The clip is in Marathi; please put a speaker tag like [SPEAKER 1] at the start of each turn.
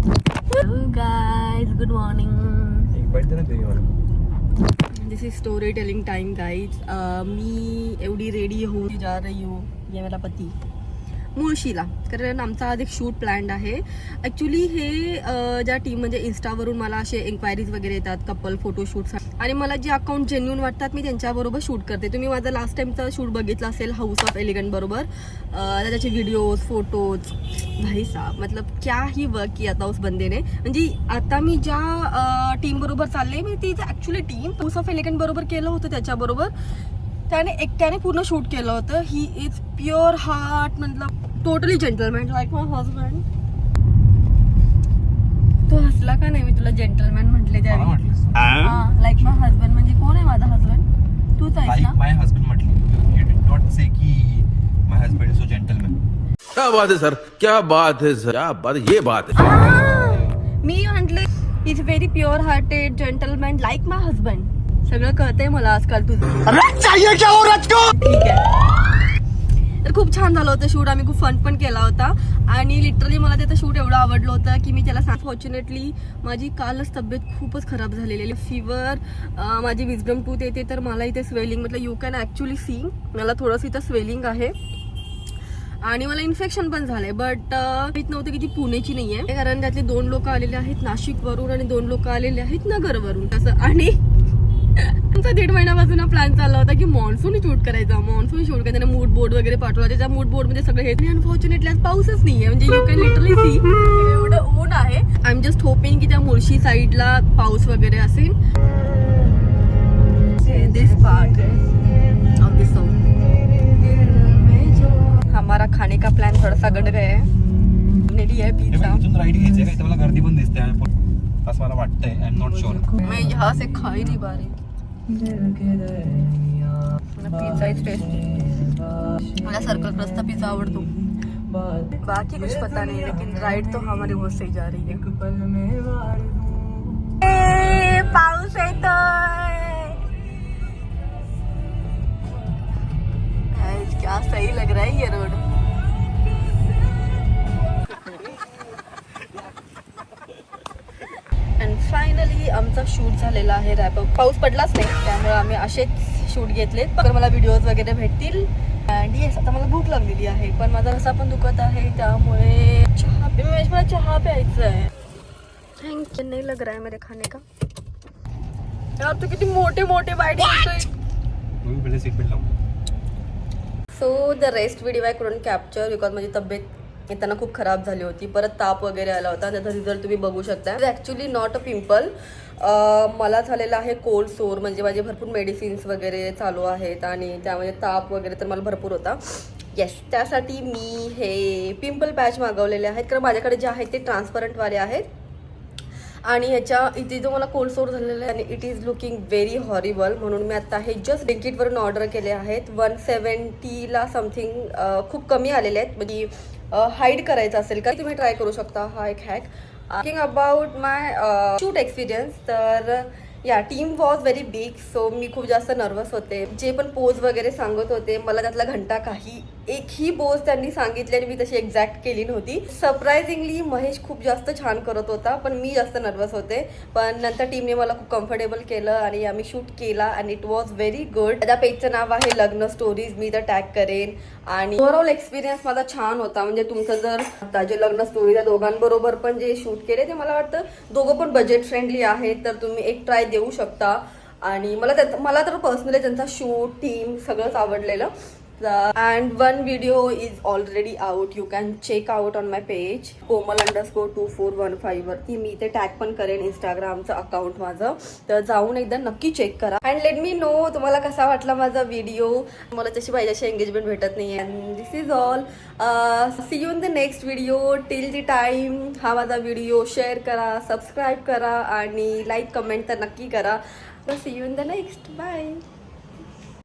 [SPEAKER 1] Hello guys, good morning.
[SPEAKER 2] एक बाईट दे ना तुम्ही मला.
[SPEAKER 1] This is story telling time guys. मी एवढी रेडी होऊन जा रही हूँ ये मेरा पती मुळशीला, कारण आमचा आज एक शूट प्लॅन्ड आहे. ॲक्च्युली हे ज्या टीम म्हणजे इन्स्टावरून मला असे एन्क्वायरीज वगैरे येतात कपल फोटोशूट, आणि मला जे अकाउंट जेन्युन वाटतात मी त्यांच्याबरोबर शूट करते. तुम्ही माझा लास्ट टाइमचा शूट बघितला असेल हाऊस ऑफ एलिगंट बरोबर, त्याचे व्हिडिओज फोटोज भाई साहब मतलब क्या ही वर्क किया था उस बंदे ने. म्हणजे आता मी ज्या टीम बरोबर चालले मी ती actually team house of elegant बरोबर केलं होतं, त्याच्याबरोबर त्याने एकट्याने पूर्ण शूट केलं होतं. ही इज प्युअर हार्ट, मतलब टोटली जेंटलमॅन लाईक माय हजबंड. तो हसला का नाही मी तुला जेंटलमॅन म्हटले त्यावेळी? लाईक माय हजबंड म्हणजे कोण आहे माझा हजबंड? तूच आहेस ना?
[SPEAKER 2] माय हस्बंड म्हटलं. यू डिड नॉट से की माय हस्बंड इज सो जेंटलमॅन.
[SPEAKER 3] क्या बात है सर, क्या बात है सर, क्या बात है, ये बात है.
[SPEAKER 1] मी म्हटलं is very pure hearted gentleman like my husband. सगळं कळतंय मला आजकाल तुझं. ठीक आहे. तर खूप छान झालं होतं शूट, आम्ही खूप फन पण केला होता, आणि लिटरली मला त्याचं शूट एवढं आवडलं होतं की मी त्याला फॉर्च्युनेटली माझी कालच तब्येत खूपच खराब झालेली, फीवर, माझी विजडम टूथ येते, तर मला इथे स्वेलिंग म्हटलं यू कॅन ॲक्च्युली सी मला थोडंसं इथं स्वेलिंग आहे आणि मला इन्फेक्शन पण झालंय. बट माहित नव्हतं की ती पुण्याची नाही आहे, कारण त्यातले 2 लोक आलेले आहेत नाशिकवरून आणि 2 लोक आलेले आहेत नगरवरून. तसं आणि आमचा 1.5 महिन्यापासून प्लॅन चालला होता की मान्सून शूट करायचा, मान्सून शूट करायचा, मूड बोर्ड वगैरे पाठवला. त्याच्या मूड बोर्ड मध्ये सगळं हे, अनफॉर्च्युनेटली आज पाऊसच नाहीये. म्हणजे यू कॅन लिटरली सी एवढं ऊन आहे. आय एम जस्ट होपिंग की त्या मुळशी साईडला पाऊस वगैरे असेल. दिस पार्ट ऑफ दिस सॉन्ग. हमारा खाने का प्लान थोड़ा सा गड़ गया है. पिझ्झा
[SPEAKER 2] राईड घ्यायचंय काय? मला गर्दी पण दिसते असं मला वाटतंय. I am not sure.
[SPEAKER 1] मैं यहाँ से खा ही नहीं पा रही. Pizza is tasty. मला सर्कल क्रस्ट का पिज्जा आवडतो. बाकी कुछ पता नहीं, लेकिन राइड तो हमारी बहुत सही जा रही है. पाऊस येतोय. क्या सही लग रहा है ये रोड. अँड फायनली आमचा शूट झालेला आहे रॅपअप. पाऊस पडलाच नाही त्यामुळे आम्ही असेच शूट घेतलेत. तर मला व्हिडिओज वगैरे भेटतील. अँड येस, आता मला भूक लागलेली आहे, पण माझा रस्सा पण दुखत आहे, त्यामुळे मला चहा प्यायचा आहे. थँक्यू. नाही लग रहा है मेरे खाने का. यार तू किती मोठे मोठे बाईट घेतोय.
[SPEAKER 2] तुम्ही पहिले सीट बेल्ट लावून.
[SPEAKER 1] So the rest video I couldn't capture because माझी तब्येत येताना खूप खराब झाली होती. परत ताप वगैरे आला होता, त्याचा रिझल्ट तुम्ही बघू शकता. Actually not a pimple. मला झालेला आहे कोल्ड सोर, म्हणजे माझे भरपूर मेडिसिन्स वगैरे चालू आहेत आणि त्यामध्ये ताप वगैरे तर मला भरपूर होता. येस, त्यासाठी मी हे पिंपल पॅच मागवलेले आहेत, कारण माझ्याकडे जे आहेत ते ट्रान्सपरंटवाले आहेत. आणि ह्याच्या इथे जो मला कोल्ड सोर झालेला आहे आणि it is looking very horrible, म्हणून मी आता हे जस्ट ब्लिंकिटवरून ऑर्डर केले आहेत. 170ला समथिंग खूप कमी आलेले आहेत. म्हणजे हाईड करायचं असेल का तुम्ही ट्राय करू शकता. हा एक hack. Talking about my shoot experience, तर या team was very big, so मी खूप जास्त नर्वस होते. जे पण पोज वगैरे सांगत होते मला त्यातला घंटा काही एकही पोज त्यांनी सांगितले आणि मी तशी एक्झॅक्ट केली नव्हती. सरप्रायझिंगली महेश खूप जास्त छान करत होता, पण मी जास्त नर्वस होते. पण नंतर टीमने मला खूप कम्फर्टेबल केलं आणि आम्ही शूट केला आणि इट वॉज व्हेरी गुड. त्या पेजचं नाव आहे लग्न स्टोरीज, मी तर टॅग करेन. आणि ओव्हरऑल एक्सपिरियन्स माझा छान होता. म्हणजे तुमचं जर आता जे लग्न स्टोरी त्या दोघांबरोबर पण जे शूट केले ते मला वाटतं दोघं पण बजेट फ्रेंडली आहेत, तर तुम्ही एक ट्राय देऊ शकता. आणि मला तर पर्सनली त्यांचा शूट टीम सगळंच आवडलेलं. and one video is already out, you can check out on my page komal_2415 वरती. मी ते टॅग पण करेन इंस्टाग्रामचं अकाउंट माझं, तर जाऊन एकदा नक्की चेक करा. अँड लेट मी नो तुम्हाला कसा वाटला माझा व्हिडिओ. मला तशी पाहिजे अशी एंगेजमेंट भेटत नाही. And this is all. See you in the next video. Till the time हा माझा व्हिडिओ शेअर करा, सबस्क्राईब करा आणि लाईक कमेंट तर नक्की करा. See you in the next. Bye.